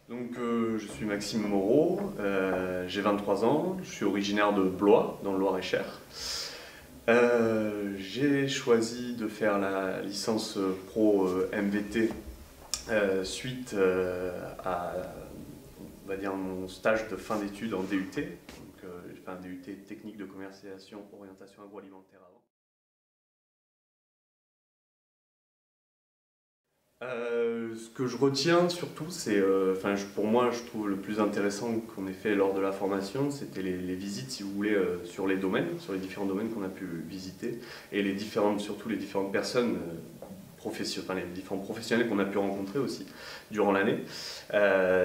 Je suis Maxime Moreau, j'ai 23 ans, je suis originaire de Blois, dans le Loir-et-Cher. J'ai choisi de faire la licence pro MVT suite à on va dire, mon stage de fin d'études en DUT. J'ai fait un DUT technique de commercialisation, orientation agroalimentaire avant. Ce que je retiens surtout, c'est, pour moi, je trouve le plus intéressant qu'on ait fait lors de la formation, c'était les visites, si vous voulez, sur les domaines, sur les différents domaines qu'on a pu visiter, et surtout les différentes personnes les différents professionnels qu'on a pu rencontrer aussi durant l'année.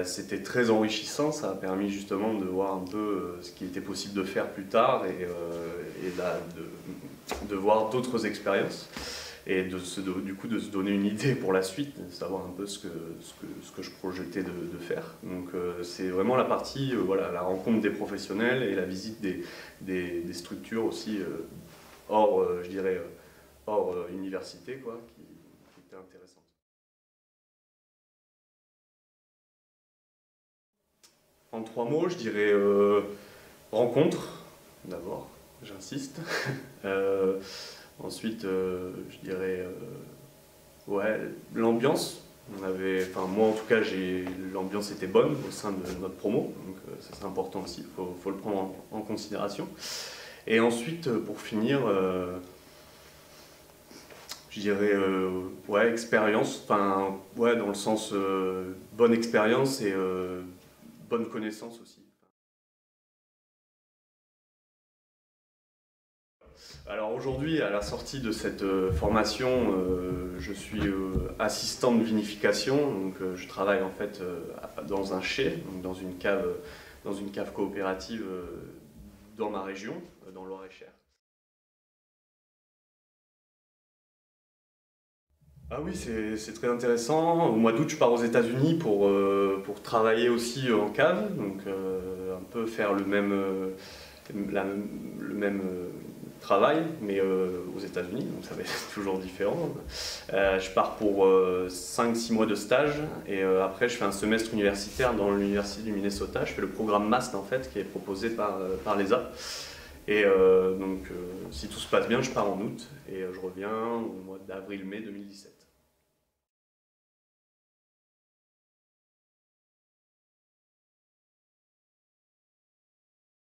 C'était très enrichissant, ça a permis justement de voir un peu ce qui était possible de faire plus tard de voir d'autres expériences. Et du coup de se donner une idée pour la suite, de savoir un peu ce que je projetais de faire. Donc c'est vraiment la partie, voilà, la rencontre des professionnels et la visite des structures aussi hors, je dirais, hors université, quoi, qui était intéressante. En 3 mots, je dirais rencontre, d'abord, j'insiste. Ensuite, je dirais ouais, l'ambiance. Moi en tout cas, l'ambiance était bonne au sein de notre promo, donc ça c'est important aussi, faut le prendre en considération. Et ensuite, pour finir, je dirais ouais, expérience, ouais, dans le sens bonne expérience et bonne connaissance aussi. Alors aujourd'hui, à la sortie de cette formation, je suis assistant de vinification. Donc, je travaille en fait dans un chai, donc dans une cave coopérative dans ma région, dans le Loir-et-Cher. Ah oui, c'est très intéressant. Au mois d'août, je pars aux États-Unis pour travailler aussi en cave, donc un peu faire le même travail, mais aux États-Unis, donc ça va être toujours différent. Je pars pour 5-6 mois de stage et après je fais un semestre universitaire dans l'université du Minnesota. Je fais le programme MAST en fait qui est proposé par l'ESA. Et si tout se passe bien, je pars en août et je reviens au mois d'avril-mai 2017.